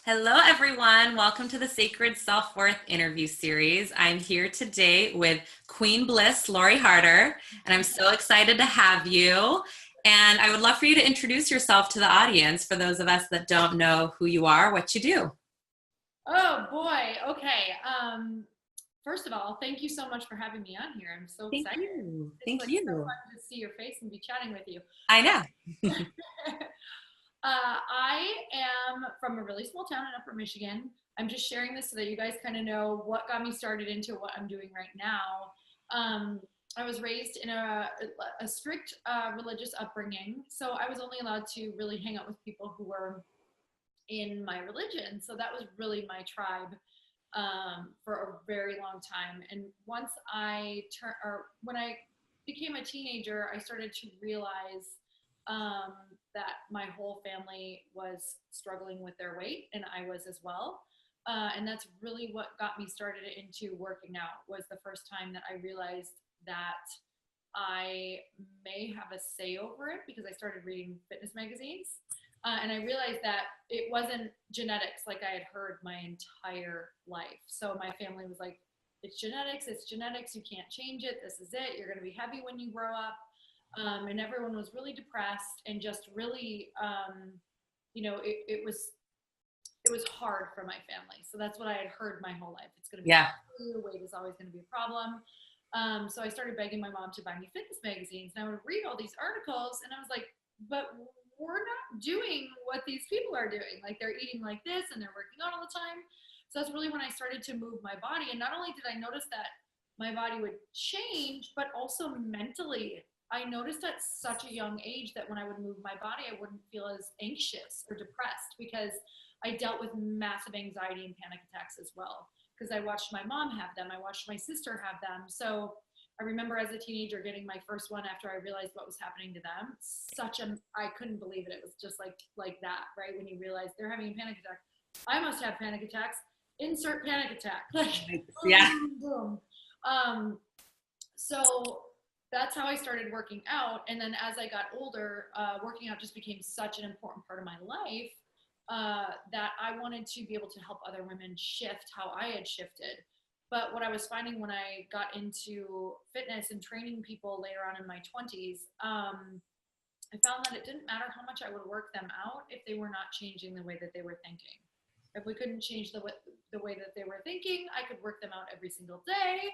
Hello, everyone. Welcome to the Sacred Self-Worth interview series. I'm here today with Queen Bliss, Lori Harder, and I'm so excited to have you. And I would love for you to introduce yourself to the audience for those of us that don't know who you are, what you do. Oh boy. Okay. First of all, thank you so much for having me on here. I'm so Thank excited. you. It's Thank like so you. fun to see your face and be chatting with you. I know. I am from a really small town in Upper Michigan. I'm just sharing this so that you guys kind of know what got me started into what I'm doing right now. I was raised in a strict religious upbringing, so I was only allowed to really hang out with people who were in my religion. So that was really my tribe for a very long time. And once when I became a teenager, I started to realize that my whole family was struggling with their weight, and I was as well. And that's really what got me started into working out. Was the first time that I realized that I may have a say over it because I started reading fitness magazines. And I realized that it wasn't genetics like I had heard my entire life. So my family was like, it's genetics, you can't change it, this is it, you're going to be heavy when you grow up. And everyone was really depressed and just really, it was hard for my family. So that's what I had heard my whole life. It's going to be Yeah. hard, weight is always going to be a problem. So I started begging my mom to buy me fitness magazines, and I would read all these articles, and I was like, but we're not doing what these people are doing. Like, they're eating like this and they're working out all the time. So that's really when I started to move my body. And not only did I notice that my body would change, but also mentally, I noticed at such a young age that when I would move my body, I wouldn't feel as anxious or depressed because I dealt with massive anxiety and panic attacks as well. Because I watched my mom have them, I watched my sister have them. So I remember as a teenager getting my first one after I realized what was happening to them. I couldn't believe it. It was just like that, right? When you realize they're having a panic attack. I must have panic attacks. Insert panic attack. Like, Yeah. boom, boom. So that's how I started working out. And then as I got older, working out just became such an important part of my life that I wanted to be able to help other women shift how I had shifted. But what I was finding when I got into fitness and training people later on in my 20s, I found that it didn't matter how much I would work them out if they were not changing the way that they were thinking. If we couldn't change the way that they were thinking, I could work them out every single day,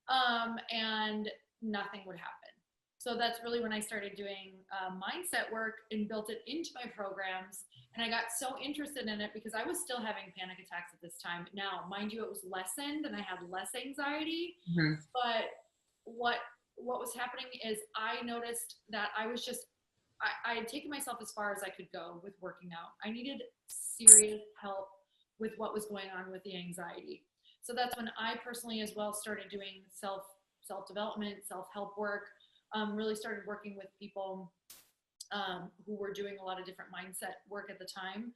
and nothing would happen. So that's really when I started doing mindset work and built it into my programs. And I got so interested in it because I was still having panic attacks at this time. Now, mind you, it was lessened and I had less anxiety. Mhm. But what was happening is I noticed that I had taken myself as far as I could go with working out. I needed serious help with what was going on with the anxiety. So that's when I personally as well started doing self development, self help work. Really started working with people who were doing a lot of different mindset work at the time.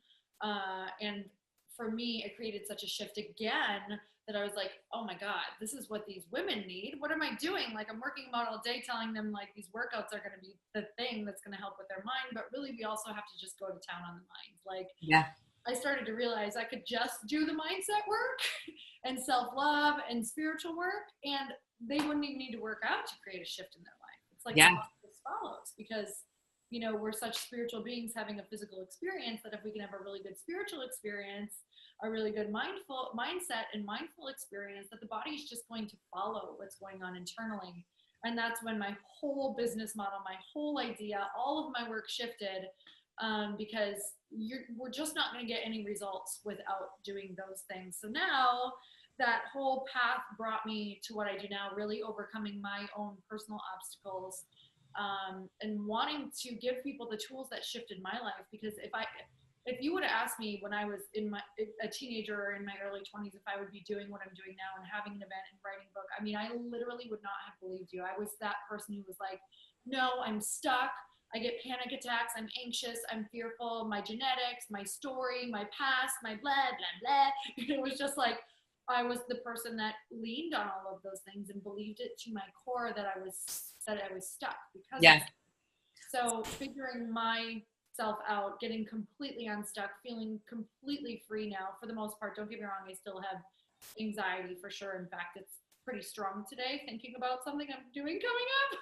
And for me, it created such a shift again that I was like, oh my God, this is what these women need. What am I doing? Like, I'm working them out all day telling them like these workouts are going to be the thing that's going to help with their mind. But really, we also have to just go to town on the mind. Like, Yeah. I started to realize I could just do the mindset work and self-love and spiritual work, and they wouldn't even need to work out to create a shift in their life. It's like Yeah. the process follows because we're such spiritual beings having a physical experience that if we can have a really good spiritual experience, a really good mindful mindset and mindful experience, that the body is just going to follow what's going on internally. And that's when my whole business model, my whole idea, all of my work shifted, because we're just not going to get any results without doing those things. So now that whole path brought me to what I do now, really overcoming my own personal obstacles, and wanting to give people the tools that shifted my life. Because if you would have asked me when I was a teenager or in my early 20s if I would be doing what I'm doing now and having an event and writing a book, I mean, I literally would not have believed you. I was that person who was like, no, I'm stuck. I get panic attacks. I'm anxious. I'm fearful. My genetics, my story, my past, my blah, blah, blah. It was just like, I was the person that leaned on all of those things and believed it to my core that I was stuck because of Yeah. it. So figuring my myself out, getting completely unstuck, feeling completely free now for the most part. Don't get me wrong, I still have anxiety for sure. In fact, it's pretty strong today thinking about something I'm doing coming up.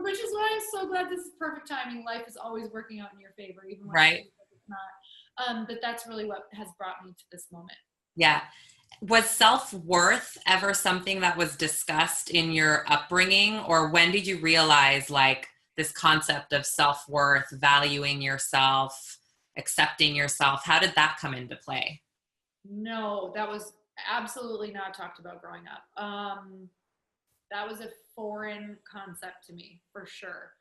Which is why I'm so glad this is perfect timing. Life is always working out in your favor, even when Right. it's not. But that's really what has brought me to this moment. Yeah. Was self-worth ever something that was discussed in your upbringing, or when did you realize like this concept of self-worth, valuing yourself, accepting yourself? How did that come into play? No, that was absolutely not talked about growing up. That was a foreign concept to me for sure.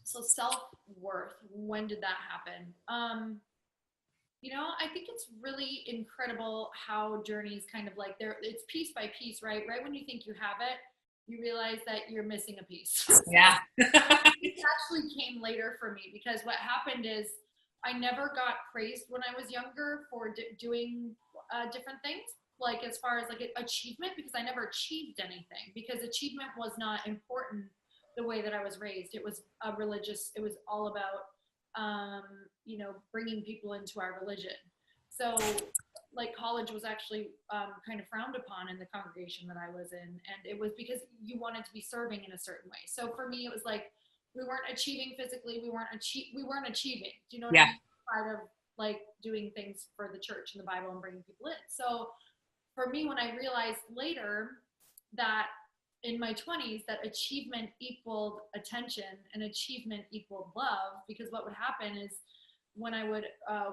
So self-worth, when did that happen? I think it's really incredible how journeys kind of like it's piece by piece, right? Right when you think you have it, you realize that you're missing a piece. Yeah. It actually came later for me because what happened is I never got praised when I was younger for doing different things, like as far as like achievement, because I never achieved anything because achievement was not important the way that I was raised. It was it was all about bringing people into our religion. So like college was actually kind of frowned upon in the congregation that I was in. And it was because you wanted to be serving in a certain way. So for me, it was like, we weren't achieving physically. We weren't achieving. Do you know what Yeah. I mean? Part of like doing things for the church and the Bible and bringing people in. So for me, when I realized later that in my 20s that achievement equaled attention and achievement equaled love, because what would happen is when I would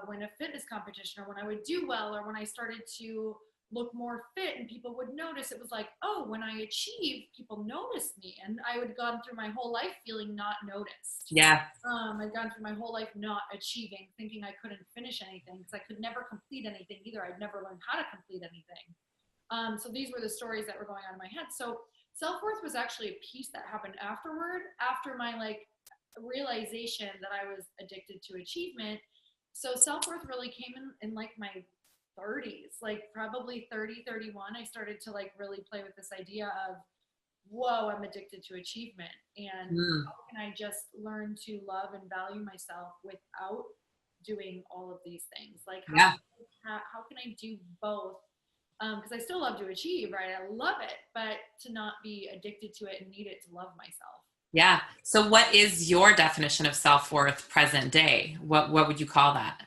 win a fitness competition or when I would do well or when I started to look more fit and people would notice, it was like, oh, when I achieve, people notice me. And I would have gone through my whole life feeling not noticed. Yeah. I'd gone through my whole life not achieving, thinking I couldn't finish anything because I could never complete anything either. I'd never learned how to complete anything. So these were the stories that were going on in my head. So self-worth was actually a piece that happened after my like realization that I was addicted to achievement. So self-worth really came in like my 30s, like probably 30, 31. I started to like really play with this idea of, whoa, I'm addicted to achievement. And how can I just learn to love and value myself without doing all of these things? Like, how can I do both? Because I still love to achieve, right? I love it, but to not be addicted to it and need it to love myself. Yeah. So what is your definition of self-worth present day? What would you call that?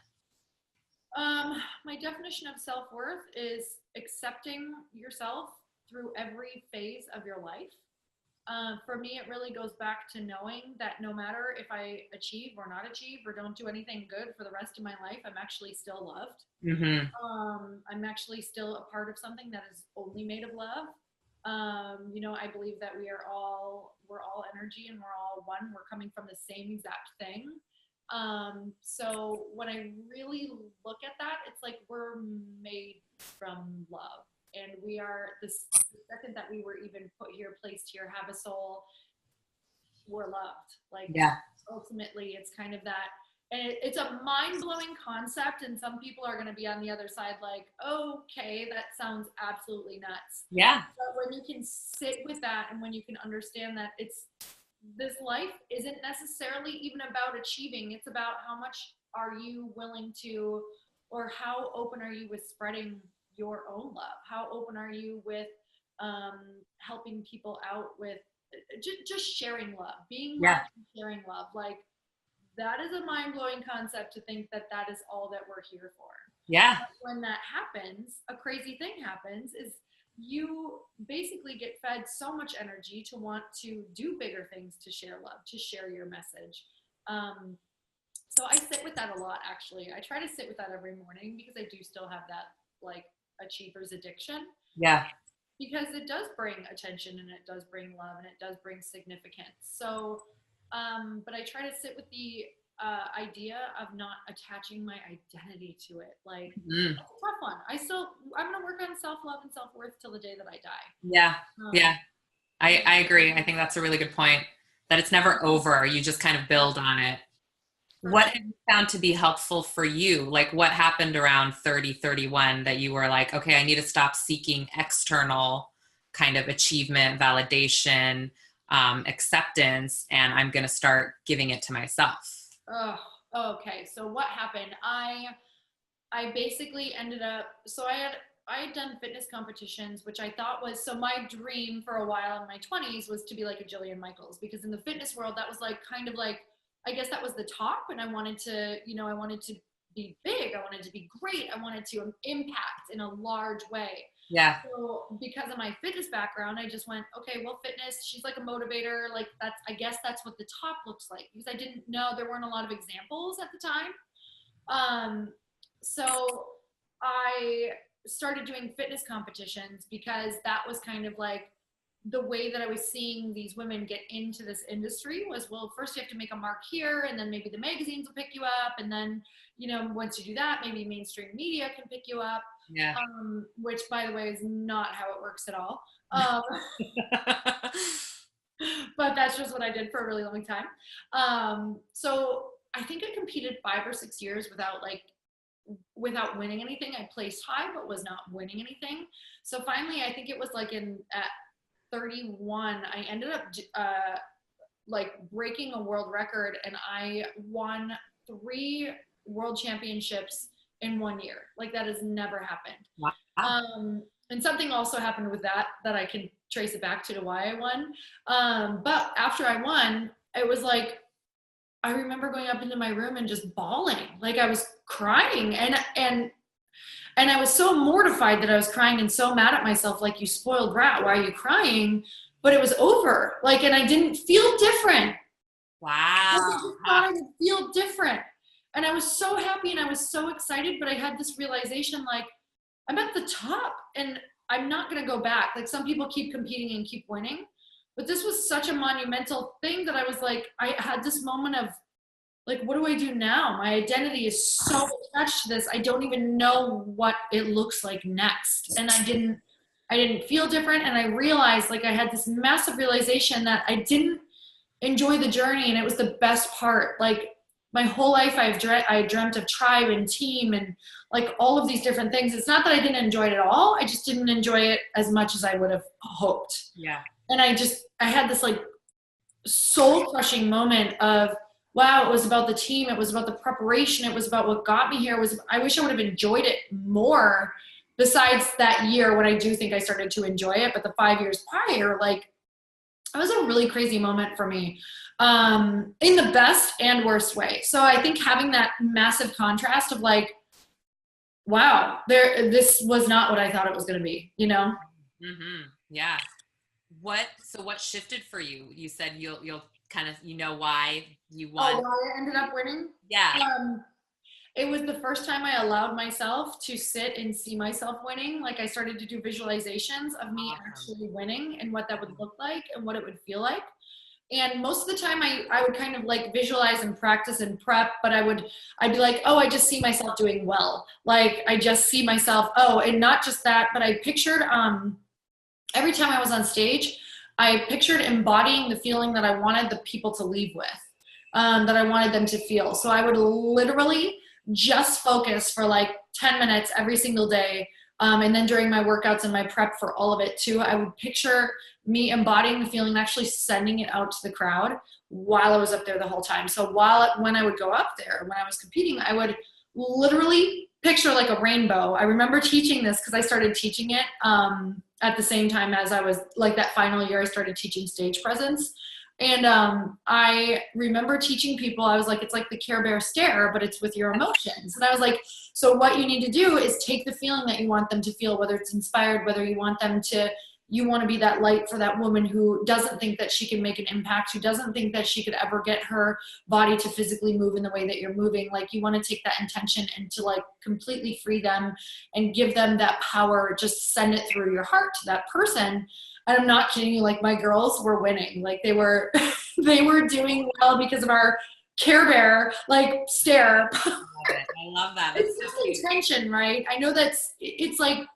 My definition of self-worth is accepting yourself through every phase of your life. For me, it really goes back to knowing that no matter if I achieve or not achieve or don't do anything good for the rest of my life, I'm actually still loved. Mm-hmm. I'm actually still a part of something that is only made of love. I believe that we're all energy and we're all one. We're coming from the same exact thing. So when I really look at that, it's like we're made from love. And we are the second that we were even put here, placed here, have a soul, we're loved. Like, ultimately, it's kind of that. And it's a mind-blowing concept. And some people are going to be on the other side like, okay, that sounds absolutely nuts. Yeah. But when you can sit with that and when you can understand that this life isn't necessarily even about achieving. It's about how much are you willing to, or how open are you with spreading your own love? How open are you with helping people out with just sharing love, being loved and sharing love? Like, that is a mind-blowing concept to think that is all that we're here for. Yeah. But when that happens, a crazy thing happens is you basically get fed so much energy to want to do bigger things, to share love, to share your message. So I sit with that a lot, actually. I try to sit with that every morning because I do still have that like achiever's addiction. Yeah. Because it does bring attention and it does bring love and it does bring significance. So, but I try to sit with the idea of not attaching my identity to it. Like, it's a tough one. I'm going to work on self-love and self-worth till the day that I die. Yeah. Yeah. I agree. I think that's a really good point, that it's never over. You just kind of build on it. What have you found to be helpful for you? Like, what happened around 30, 31 that you were like, okay, I need to stop seeking external kind of achievement, validation. acceptance, and I'm going to start giving it to myself. Oh, okay. So what happened? I basically ended up, so I had done fitness competitions, which I thought was, so my dream for a while in my 20s was to be like a Jillian Michaels, because in the fitness world, that was like kind of like, I guess that was the top. And I wanted to, you know, I wanted to be big. I wanted to be great. I wanted to impact in a large way. Yeah. So because of my fitness background, I just went, okay, well, fitness, she's like a motivator. Like that's, I guess that's what the top looks like, because I didn't know, there weren't a lot of examples at the time. So I started doing fitness competitions because that was kind of like the way that I was seeing these women get into this industry was, well, first you have to make a mark here, and then maybe the magazines will pick you up. And then, you know, once you do that, maybe mainstream media can pick you up. Yeah. Which, by the way, is not how it works at all. But that's just what I did for a really long time. So I think I competed 5 or 6 years without winning anything. I placed high, but was not winning anything. So finally, I think it was like at 31, I ended up like breaking a world record, and I won 3 world championships in 1 year. Like that has never happened. Wow. And something also happened with that I can trace it back to why I won. But after I won, it was like, I remember going up into my room and just bawling. Like I was crying, and I was so mortified that I was crying and so mad at myself, like, you spoiled brat, why are you crying? But it was over. Like, and I didn't feel different. Wow. I just thought I would feel different. And I was so happy and I was so excited, but I had this realization, like, I'm at the top and I'm not going to go back. Like, some people keep competing and keep winning, but this was such a monumental thing that I was like, I had this moment of like, what do I do now? My identity is so attached to this. I don't even know what it looks like next. And I didn't feel different. And I realized, like, I had this massive realization that I didn't enjoy the journey, and it was the best part. Like, my whole life I dreamt of tribe and team and like all of these different things. It's not that I didn't enjoy it at all. I just didn't enjoy it as much as I would have hoped. Yeah. And I had this like soul crushing moment of, wow, it was about the team. It was about the preparation. It was about what got me here. I wish I would have enjoyed it more, besides that year when I do think I started to enjoy it. But the 5 years prior, like, it was a really crazy moment for me, in the best and worst way. So I think having that massive contrast of like, wow, this was not what I thought it was going to be, you know? Mm-hmm. Yeah. What shifted for you? You said you'll kind of, you know, why you won. Oh, why I ended up winning? Yeah. It was the first time I allowed myself to sit and see myself winning. Like, I started to do visualizations of me actually winning and what that would look like and what it would feel like. And most of the time I would kind of like visualize and practice and prep, but I'd be like, oh, I just see myself doing well. Like, I just see myself, and not just that, but I pictured, every time I was on stage, I pictured embodying the feeling that I wanted the people to leave with, that I wanted them to feel. So I would literally just focus for like 10 minutes every single day. And then during my workouts and my prep for all of it too, I would picture me embodying the feeling, actually sending it out to the crowd while I was up there the whole time. So when I would go up there, when I was competing, I would literally picture like a rainbow. I remember teaching this because I started teaching it at the same time as I was like that final year, I started teaching stage presence. And I remember teaching people, I was like, it's like the Care Bear stare, but it's with your emotions. And I was like, so what you need to do is take the feeling that you want them to feel, whether it's inspired, whether you want to be that light for that woman who doesn't think that she can make an impact, who doesn't think that she could ever get her body to physically move in the way that you're moving. Like, you want to take that intention and to like completely free them and give them that power, just send it through your heart to that person. And I'm not kidding you, like, my girls were winning. Like, they were doing well because of our Care Bear, like, stare. I love that. It's just intention, right? I know it's like,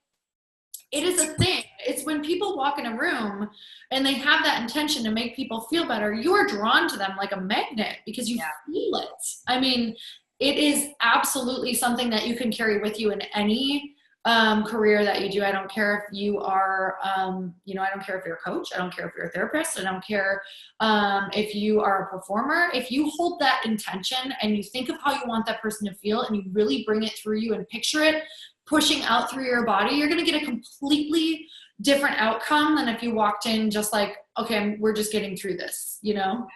it is a thing. It's when people walk in a room and they have that intention to make people feel better, you are drawn to them like a magnet because you feel it. I mean, it is absolutely something that you can carry with you in any career that you do. I don't care if you are, you know, I don't care if you're a coach. I don't care if you're a therapist. I don't care if you are a performer. If you hold that intention and you think of how you want that person to feel and you really bring it through you and picture it pushing out through your body, you're going to get a completely different outcome than if you walked in just like, okay, we're just getting through this, you know?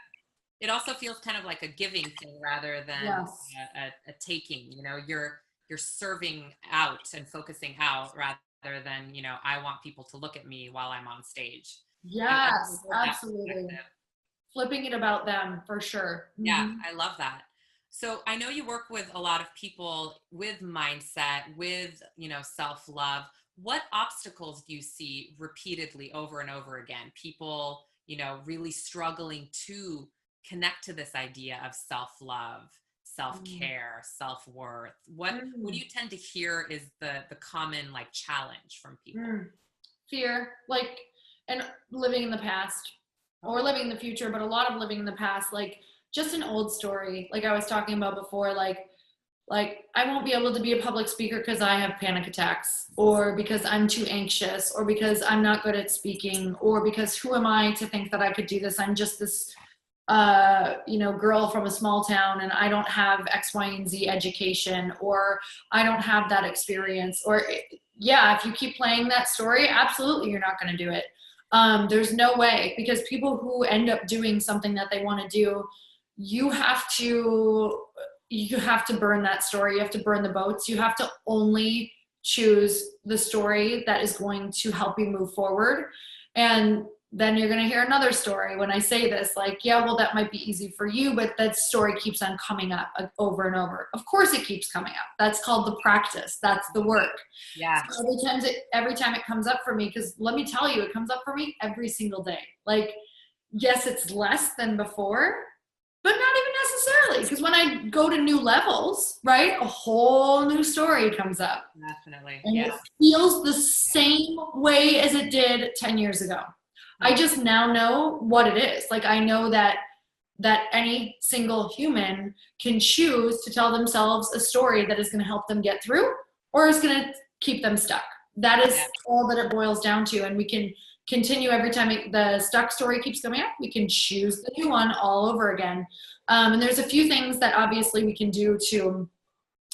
It also feels kind of like a giving thing rather than Yes. a taking, you know, you're serving out and focusing out rather than, you know, I want people to look at me while I'm on stage. Yes, That absolutely. perspective. Flipping it about them for sure. Yeah, Mhm. I love that. So I know you work with a lot of people with mindset, with, you know, self-love. What obstacles do you see repeatedly over and over again? People, you know, really struggling to connect to this idea of self-love, Mm. self-care, self-worth. What do Mm. you tend to hear is the common like challenge from people? Mm. Fear, like, and living in the past or Okay. living in the future, but a lot of living in the past, like just an old story, like I was talking about before, like I won't be able to be a public speaker because I have panic attacks or because I'm too anxious or because I'm not good at speaking or because who am I to think that I could do this? I'm just this you know, girl from a small town and I don't have X, Y, and Z education, or I don't have that experience, or yeah, if you keep playing that story, absolutely you're not going to do it. There's no way, because people who end up doing something that they want to do, you have to you have to burn that story. You have to burn the boats. You have to only choose the story that is going to help you move forward. And then you're going to hear another story when I say this, like, yeah, well, that might be easy for you, but that story keeps on coming up over and over. Of course it keeps coming up. That's called the practice. That's the work. Yeah. So every time it comes up for me, because let me tell you, it comes up for me every single day. Like, yes, it's less than before, but not even necessarily, because when I go to new levels, right, a whole new story comes up. Definitely. And it Yeah. feels the same way as it did 10 years ago. I just now know what it is. Like, I know that any single human can choose to tell themselves a story that is going to help them get through or is going to keep them stuck. That is Yeah. all that it boils down to. And we can continue every time the stuck story keeps coming up. We can choose the new one all over again. And there's a few things that obviously we can do to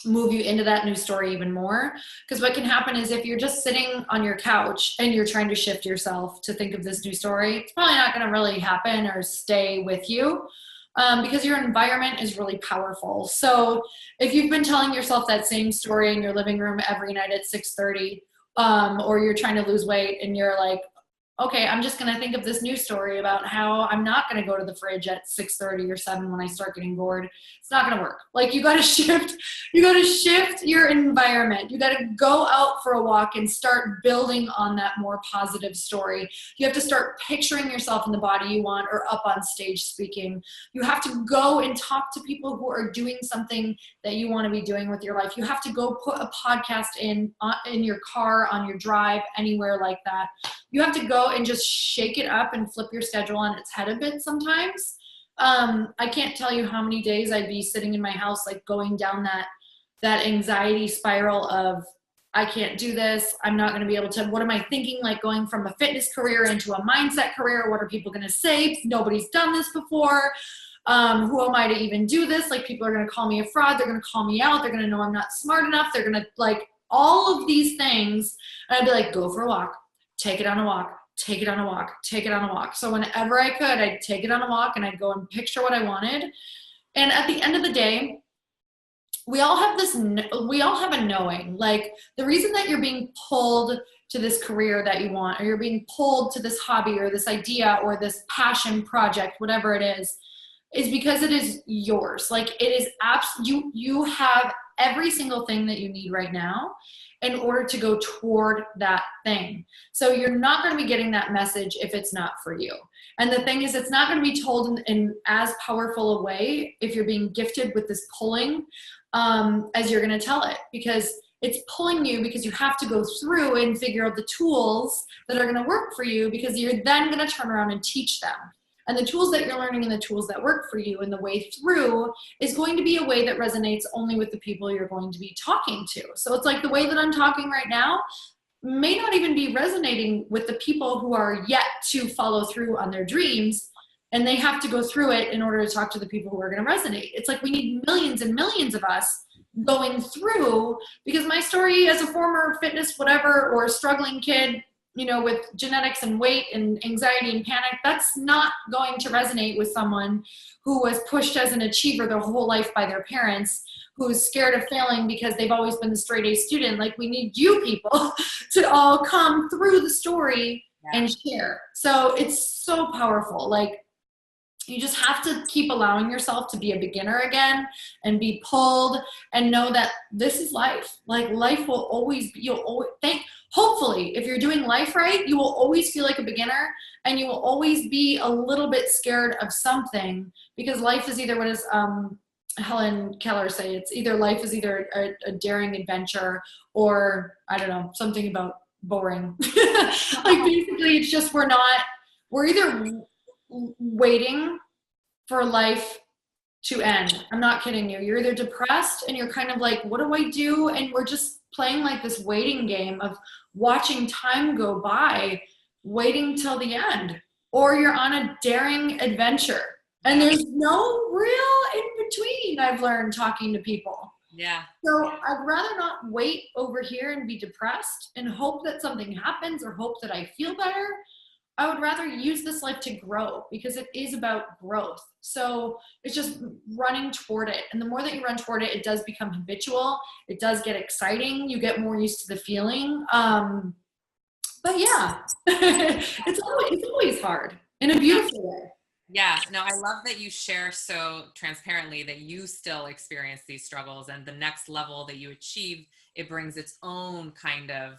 move you into that new story even more. Because what can happen is if you're just sitting on your couch and you're trying to shift yourself to think of this new story, it's probably not going to really happen or stay with you, because your environment is really powerful. So if you've been telling yourself that same story in your living room every night at 6:30, or you're trying to lose weight and you're like, okay, I'm just going to think of this new story about how I'm not going to go to the fridge at 6:30 or 7 when I start getting bored. It's not going to work. Like, you got to shift your environment. You got to go out for a walk and start building on that more positive story. You have to start picturing yourself in the body you want or up on stage speaking. You have to go and talk to people who are doing something that you want to be doing with your life. You have to go put a podcast in your car, on your drive, anywhere like that. You have to go and just shake it up and flip your schedule on its head a bit sometimes. I can't tell you how many days I'd be sitting in my house, like going down that anxiety spiral of, I can't do this. I'm not going to be able to, what am I thinking? Like, going from a fitness career into a mindset career. What are people going to say? Nobody's done this before. Who am I to even do this? Like, people are going to call me a fraud. They're going to call me out. They're going to know I'm not smart enough. They're going to, like, all of these things. And I'd be like, go for a walk, take it on a walk, take it on a walk, take it on a walk. So whenever I could, I'd take it on a walk and I'd go and picture what I wanted. And at the end of the day, we all have a knowing. Like, the reason that you're being pulled to this career that you want, or you're being pulled to this hobby or this idea or this passion project, whatever it is because it is yours. Like, it is you have every single thing that you need right now in order to go toward that thing. So you're not going to be getting that message if it's not for you. And the thing is, it's not going to be told in as powerful a way if you're being gifted with this pulling, as you're going to tell it, because it's pulling you because you have to go through and figure out the tools that are going to work for you, because you're then going to turn around and teach them. And the tools that you're learning and the tools that work for you and the way through is going to be a way that resonates only with the people you're going to be talking to. So it's like the way that I'm talking right now may not even be resonating with the people who are yet to follow through on their dreams. And they have to go through it in order to talk to the people who are going to resonate. It's like we need millions and millions of us going through, because my story as a former fitness whatever or a struggling kid, you know, with genetics and weight and anxiety and panic, that's not going to resonate with someone who was pushed as an achiever their whole life by their parents, who's scared of failing because they've always been the straight A student. Like, we need you people to all come through the story and share. So it's so powerful. Like, you just have to keep allowing yourself to be a beginner again and be pulled and know that this is life. Like, life will always be, hopefully, if you're doing life right, you will always feel like a beginner and you will always be a little bit scared of something, because life is either, what does Helen Keller say? It's either life is either a daring adventure or, I don't know, something about boring. Like, basically, it's just we're either waiting for life to end. I'm not kidding you. You're either depressed and you're kind of like, what do I do? And we're just playing like this waiting game of watching time go by, waiting till the end. Or you're on a daring adventure. And there's no real in between, I've learned talking to people. Yeah. So I'd rather not wait over here and be depressed and hope that something happens or hope that I feel better. I would rather use this life to grow, because it is about growth. So it's just running toward it. And the more that you run toward it, it does become habitual. It does get exciting. You get more used to the feeling. But yeah, it's always hard in a beautiful way. Yeah, no, I love that you share so transparently that you still experience these struggles, and the next level that you achieve, it brings its own kind of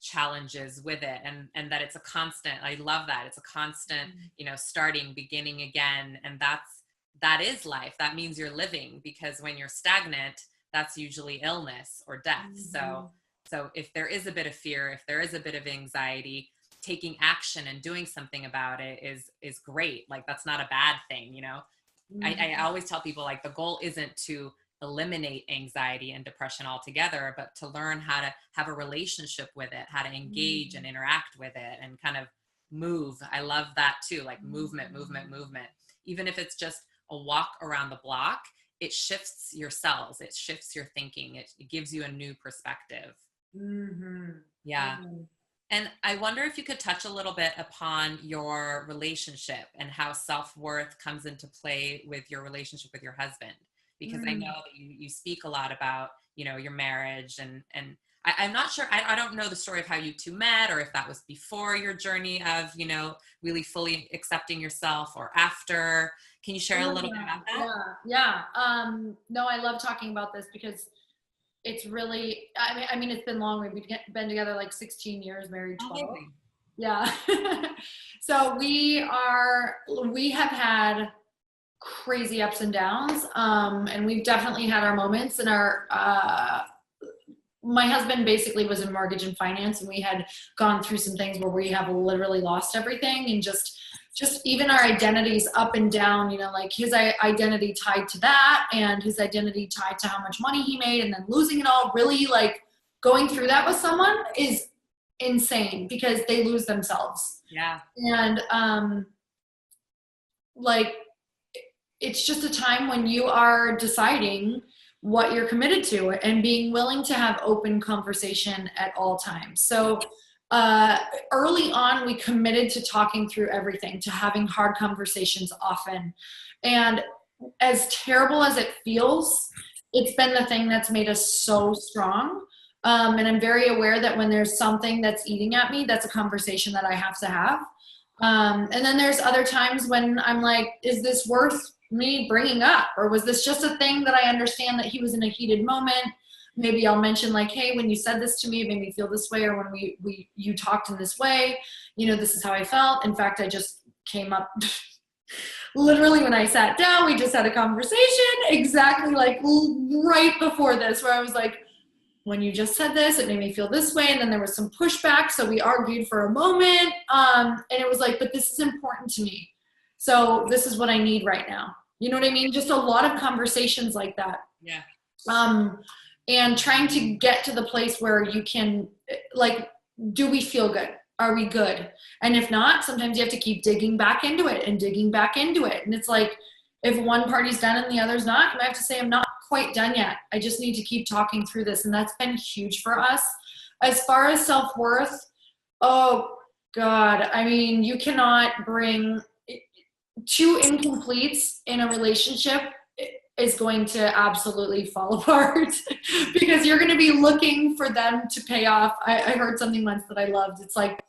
challenges with it, and that it's a constant. I love that. It's a constant, you know, starting, beginning again. And that is life. That means you're living, because when you're stagnant, that's usually illness or death. So if there is a bit of fear, if there is a bit of anxiety, taking action and doing something about it is great. Like, that's not a bad thing, you know. I always tell people, like, the goal isn't to eliminate anxiety and depression altogether, but to learn how to have a relationship with it, how to engage and interact with it, and kind of move. I love that too, like movement. Even if it's just a walk around the block, it shifts your cells, it shifts your thinking, it gives you a new perspective. Yeah. And I wonder if you could touch a little bit upon your relationship and how self-worth comes into play with your relationship with your husband. Because I know that you speak a lot about, you know, your marriage, and I'm not sure, I don't know the story of how you two met, or if that was before your journey of, you know, really fully accepting yourself, or after. Can you share a little bit about that? Yeah. No, I love talking about this because it's really, I mean, it's been long. We've been together like 16 years, married 12. Amazing. Yeah. So we have had crazy ups and downs. And we've definitely had our moments, and my husband basically was in mortgage and finance, and we had gone through some things where we have literally lost everything, and just even our identities up and down, you know, like his identity tied to that, and his identity tied to how much money he made, and then losing it all. Really, like, going through that with someone is insane, because they lose themselves. Yeah. And like, it's just a time when you are deciding what you're committed to and being willing to have open conversation at all times. So early on, we committed to talking through everything, to having hard conversations often. And as terrible as it feels, it's been the thing that's made us so strong. And I'm very aware that when there's something that's eating at me, that's a conversation that I have to have. And then there's other times when I'm like, is this worth me bringing up, or was this just a thing that I understand that he was in a heated moment? Maybe I'll mention, like, hey, when you said this to me, it made me feel this way, or when you talked in this way, you know, this is how I felt. In fact, I just came up literally when I sat down, we just had a conversation exactly like right before this, where I was like, when you just said this, it made me feel this way. And then there was some pushback, so we argued for a moment. And it was like, but this is important to me. So this is what I need right now. You know what I mean? Just a lot of conversations like that. Yeah. And trying to get to the place where you can, like, do we feel good? Are we good? And if not, sometimes you have to keep digging back into it and digging back into it. And it's like, if one party's done and the other's not, I have to say I'm not quite done yet. I just need to keep talking through this. And that's been huge for us. As far as self-worth, oh God, I mean, you cannot bring two incompletes in a relationship is going to absolutely fall apart because you're going to be looking for them to pay off. I heard something once that I loved. It's like,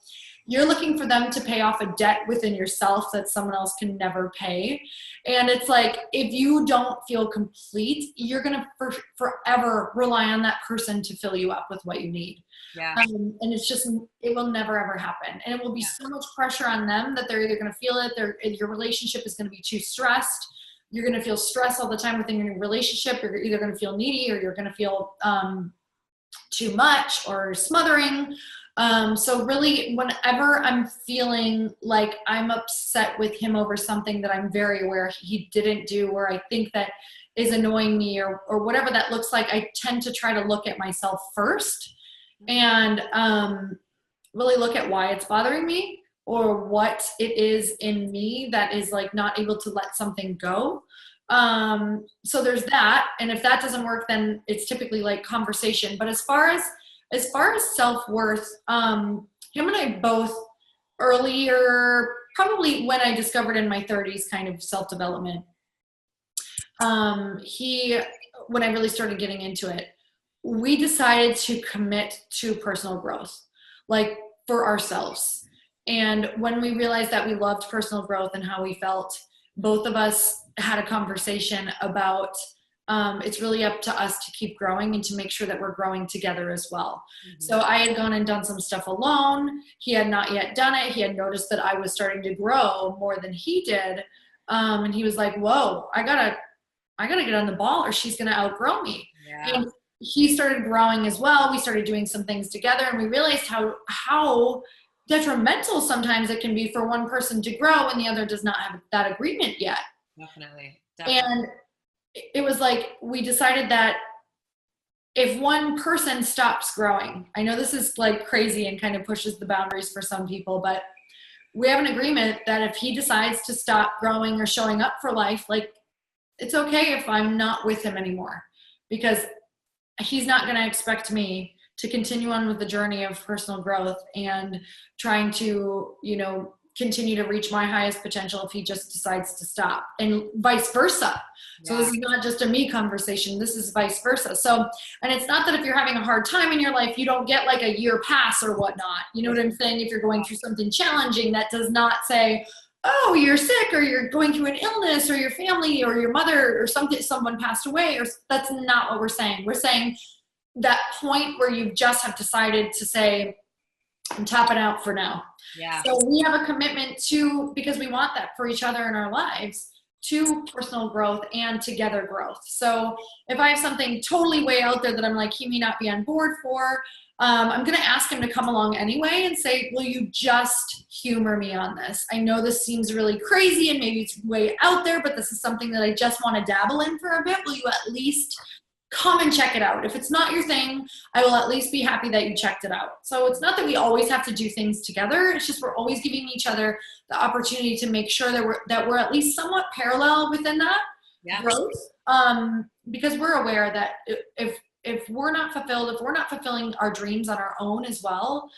you're looking for them to pay off a debt within yourself that someone else can never pay. And it's like, if you don't feel complete, you're going to forever rely on that person to fill you up with what you need. Yeah. And it's just, it will never ever happen. And it will be so much pressure on them that they're either going to feel it, your relationship is going to be too stressed. You're going to feel stress all the time within your relationship. You're either going to feel needy or you're going to feel too much or smothering. So really, whenever I'm feeling like I'm upset with him over something that I'm very aware he didn't do, or I think that is annoying me, or whatever that looks like, I tend to try to look at myself first and really look at why it's bothering me, or what it is in me that is like not able to let something go. So there's that. And if that doesn't work, then it's typically like conversation. But as far as self-worth, him and I both earlier, probably when I discovered in my 30s kind of self-development, when I really started getting into it, we decided to commit to personal growth, like for ourselves. And when we realized that we loved personal growth and how we felt, both of us had a conversation about it's really up to us to keep growing and to make sure that we're growing together as well. Mm-hmm. So I had gone and done some stuff alone. He had not yet done it. He had noticed that I was starting to grow more than he did. And he was like, whoa, I gotta get on the ball or she's gonna outgrow me. Yeah. And he started growing as well. We started doing some things together and we realized how detrimental sometimes it can be for one person to grow and the other does not have that agreement yet. Definitely. And it was like, we decided that if one person stops growing, I know this is like crazy and kind of pushes the boundaries for some people, but we have an agreement that if he decides to stop growing or showing up for life, like, it's okay if I'm not with him anymore, because he's not going to expect me to continue on with the journey of personal growth and trying to, continue to reach my highest potential if he just decides to stop, and vice versa. Yeah. So this is not just a me conversation. This is vice versa. So, and it's not that if you're having a hard time in your life, you don't get like a year pass or whatnot. You know what I'm saying? If you're going through something challenging, that does not say, oh, you're sick or you're going through an illness or your family or your mother or someone passed away, or that's not what we're saying. We're saying that point where you just have decided to say, I'm tapping out for now. Yeah. So we have a commitment to, because we want that for each other in our lives, to personal growth and together growth. So if I have something totally way out there that I'm like, he may not be on board for, I'm going to ask him to come along anyway and say, will you just humor me on this? I know this seems really crazy and maybe it's way out there, but this is something that I just want to dabble in for a bit. Will you at least come and check it out? If it's not your thing, I will at least be happy that you checked it out. So it's not that we always have to do things together. It's just we're always giving each other the opportunity to make sure that we're at least somewhat parallel within that growth. Because we're aware that if we're not fulfilled, if we're not fulfilling our dreams on our own as well,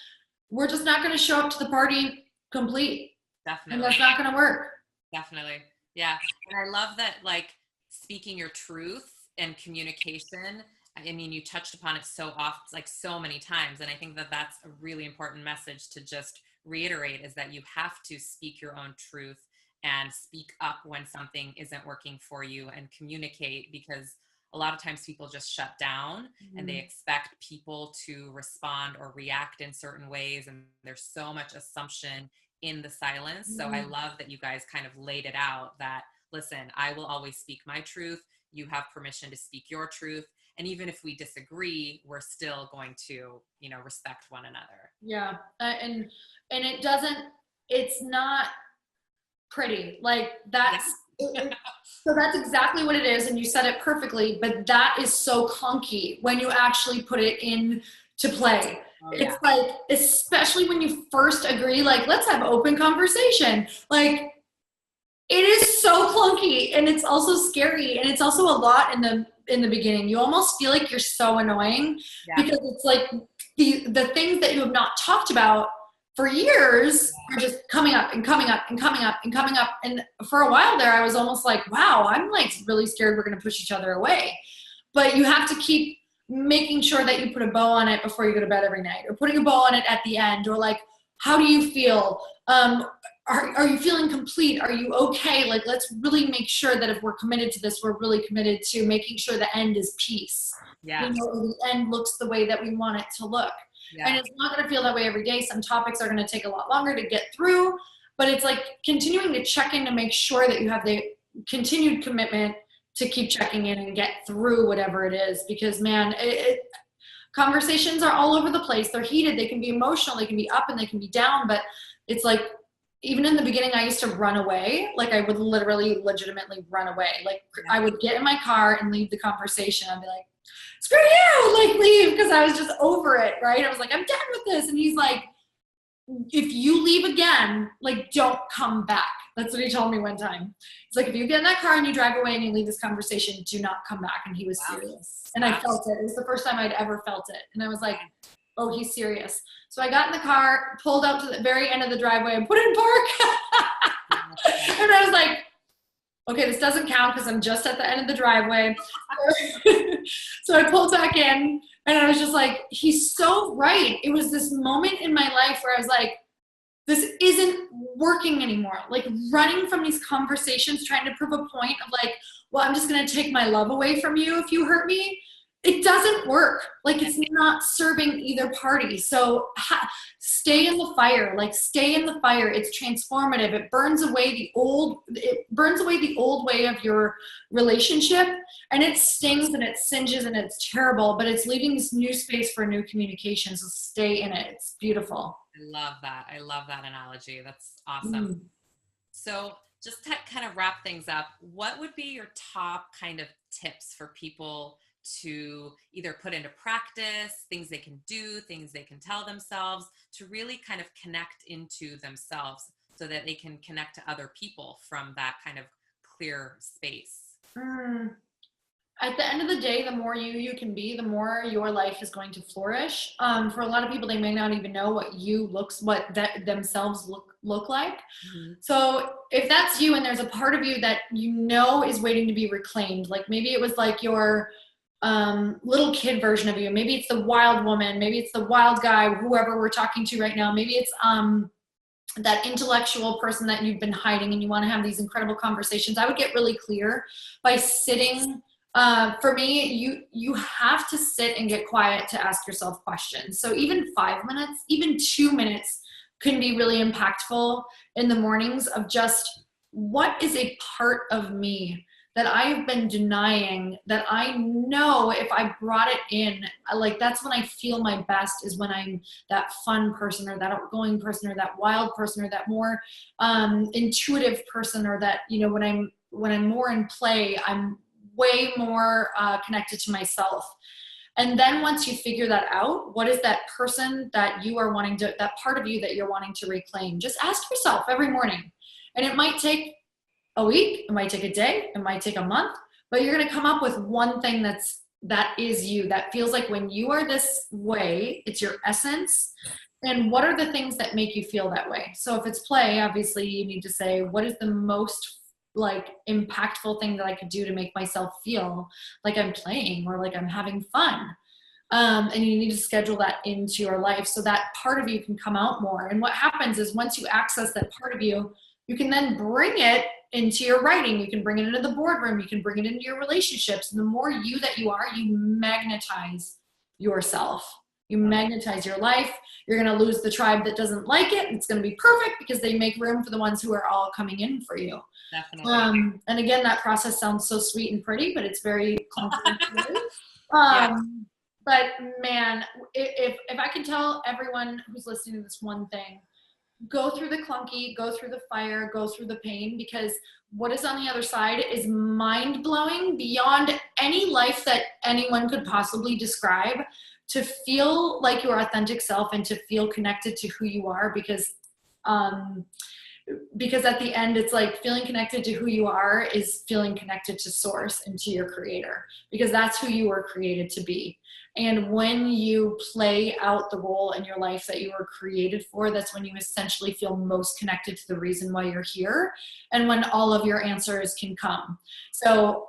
we're just not going to show up to the party complete. Definitely. And that's not going to work. Definitely. Yeah. And I love that, like, speaking your truth and communication. I mean, you touched upon it so often, like so many times. And I think that that's a really important message to just reiterate, is that you have to speak your own truth and speak up when something isn't working for you and communicate, because a lot of times people just shut down and they expect people to respond or react in certain ways. And there's so much assumption in the silence. So I love that you guys kind of laid it out that, listen, I will always speak my truth. You have permission to speak your truth. And even if we disagree, we're still going to, respect one another. Yeah. And it doesn't, it's not pretty. Like that's, so that's exactly what it is. And you said it perfectly, but that is so clunky when you actually put it in to play. It's like, especially when you first agree, like, let's have open conversation. Like, it is so clunky, and it's also scary, and it's also a lot in the beginning. You almost feel like you're so annoying because it's like the things that you have not talked about for years are just coming up and coming up and coming up and coming up. And for a while there, I was almost like, wow, I'm like really scared we're going to push each other away. But you have to keep making sure that you put a bow on it before you go to bed every night, or putting a bow on it at the end, or like, how do you feel? Are you feeling complete? Are you okay? Like, let's really make sure that if we're committed to this, we're really committed to making sure the end is peace. Yeah. You know, the end looks the way that we want it to look. Yeah. And it's not going to feel that way every day. Some topics are going to take a lot longer to get through, but it's like continuing to check in to make sure that you have the continued commitment to keep checking in and get through whatever it is. Because man, conversations are all over the place. They're heated. They can be emotional. They can be up and they can be down. But it's like, even in the beginning, I used to run away. Like I would legitimately run away. Like I would get in my car and leave the conversation. I'd be like, screw you, like leave. Because I was just over it, right? I was like, I'm done with this. And he's like, if you leave again, like don't come back. That's what he told me one time. He's like, if you get in that car and you drive away and you leave this conversation, do not come back. And he was serious. And I felt it. It was the first time I'd ever felt it. And I was like, oh, he's serious. So I got in the car, pulled out to the very end of the driveway and put it in park. And I was like, okay, this doesn't count because I'm just at the end of the driveway. So I pulled back in and I was just like, he's so right. It was this moment in my life where I was like, this isn't working anymore. Like running from these conversations, trying to prove a point of like, well, I'm just going to take my love away from you if you hurt me. It doesn't work. Like it's not serving either party. So stay in the fire, like stay in the fire. It's transformative. It burns away the old way of your relationship, and it stings and it singes and it's terrible, but it's leaving this new space for new communication. So stay in it. It's beautiful. I love that. I love that analogy. That's awesome. So just to kind of wrap things up, what would be your top kind of tips for people to either put into practice, things they can do, things they can tell themselves to really kind of connect into themselves so that they can connect to other people from that kind of clear space? At the end of the day, the more you can be, the more your life is going to flourish. For a lot of people, they may not even know what themselves look like. Mm-hmm. So if that's you and there's a part of you that you know is waiting to be reclaimed, like maybe it was like your little kid version of you. Maybe it's the wild woman. Maybe it's the wild guy, whoever we're talking to right now. Maybe it's that intellectual person that you've been hiding and you want to have these incredible conversations. I would get really clear by sitting. For me, you have to sit and get quiet to ask yourself questions. So even 5 minutes, even 2 minutes can be really impactful in the mornings of just what is a part of me that I've been denying, that I know if I brought it in, like that's when I feel my best, is when I'm that fun person or that outgoing person or that wild person or that more intuitive person, or that, you know, when I'm more in play, I'm way more connected to myself. And then once you figure that out, what is that person that you are wanting to, that part of you that you're wanting to reclaim? Just ask yourself every morning. And it might take a week, it might take a day, it might take a month, but you're going to come up with one thing that is you, that feels like when you are this way, it's your essence. And what are the things that make you feel that way? So if it's play, obviously you need to say, what is the most like impactful thing that I could do to make myself feel like I'm playing or like I'm having fun? And you need to schedule that into your life so that part of you can come out more. And what happens is once you access that part of you, you can then bring it into your writing. You can bring it into the boardroom. You can bring it into your relationships. And the more you that you are, you magnetize yourself. You magnetize your life. You're going to lose the tribe that doesn't like it. It's going to be perfect because they make room for the ones who are all coming in for you. Definitely. And again, that process sounds so sweet and pretty, but it's very complicated. But man, if I can tell everyone who's listening to this one thing, go through the clunky, go through the fire, go through the pain, because what is on the other side is mind-blowing beyond any life that anyone could possibly describe. To feel like your authentic self and to feel connected to who you are, because at the end it's like feeling connected to who you are is feeling connected to source and to your creator, because that's who you were created to be. And when you play out the role in your life that you were created for, that's when you essentially feel most connected to the reason why you're here, and when all of your answers can come. So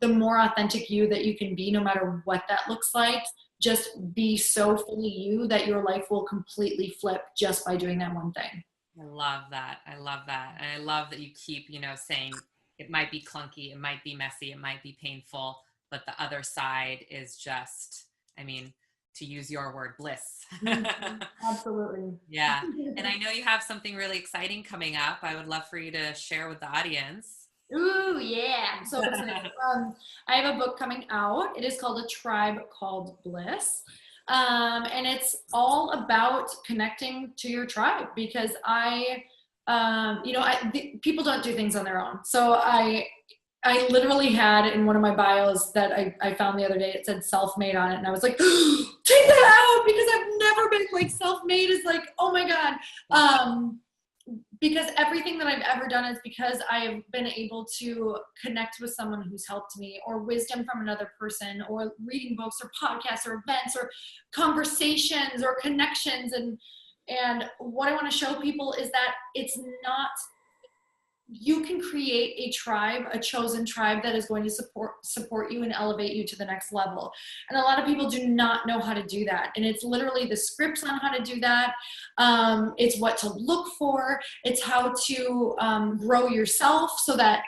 the more authentic you that you can be, no matter what that looks like, just be so fully you that your life will completely flip just by doing that one thing. I love that. I love that. And I love that you keep, saying it might be clunky, it might be messy, it might be painful, but the other side is just, to use your word, bliss. Absolutely. Yeah. And I know you have something really exciting coming up. I would love for you to share with the audience. Ooh, yeah. So I have a book coming out. It is called A Tribe Called Bliss. And it's all about connecting to your tribe, because people don't do things on their own. So I literally had in one of my bios that I found the other day, it said self-made on it. And I was like, take that out, because I've never been like self-made is like, oh my God. Because everything that I've ever done is because I've been able to connect with someone who's helped me, or wisdom from another person, or reading books or podcasts or events or conversations or connections. And what I want to show people is that it's not, you can create a tribe, a chosen tribe that is going to support you and elevate you to the next level. And a lot of people do not know how to do that. And it's literally the scripts on how to do that. It's what to look for. It's how to grow yourself so that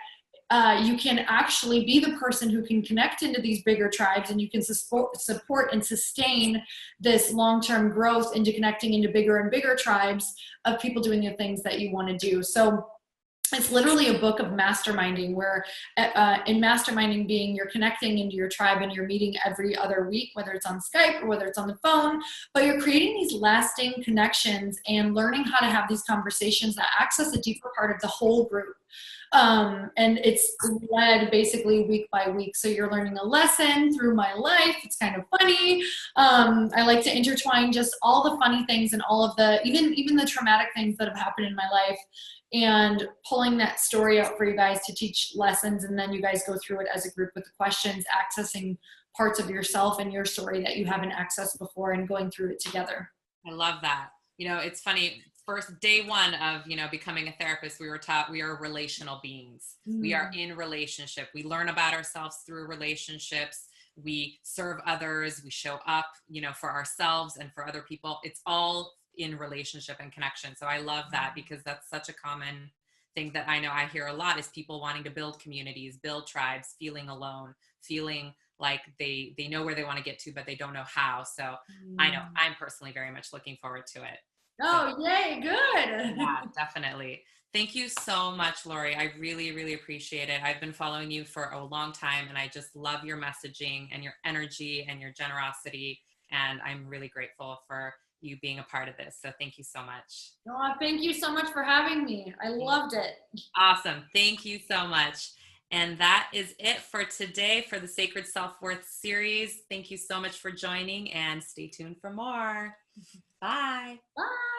you can actually be the person who can connect into these bigger tribes, and you can support and sustain this long-term growth into connecting into bigger and bigger tribes of people doing the things that you want to do. So it's literally a book of masterminding, where in masterminding being you're connecting into your tribe and you're meeting every other week, whether it's on Skype or whether it's on the phone, but you're creating these lasting connections and learning how to have these conversations that access a deeper part of the whole group. And it's led basically week by week. So you're learning a lesson through my life. It's kind of funny. I like to intertwine just all the funny things and all of the, even the traumatic things that have happened in my life, and pulling that story out for you guys to teach lessons. And then you guys go through it as a group with the questions, accessing parts of yourself and your story that you haven't accessed before, and going through it together. I love that. It's funny. First day one of, becoming a therapist, we were taught we are relational beings. We are in relationship. We learn about ourselves through relationships. We serve others. We show up, for ourselves and for other people. It's all in relationship and connection. So I love that, because that's such a common thing that I know I hear a lot, is people wanting to build communities, build tribes, feeling alone, feeling like they know where they want to get to, but they don't know how. So I know I'm personally very much looking forward to it. Oh, yay, good. Yeah, definitely. Thank you so much, Lori. I really, really appreciate it. I've been following you for a long time, and I just love your messaging and your energy and your generosity. And I'm really grateful for you being a part of this. So thank you so much. Oh, thank you so much for having me. I loved it. Awesome. Thank you so much. And that is it for today for the Sacred Self-Worth series. Thank you so much for joining, and stay tuned for more. Bye. Bye.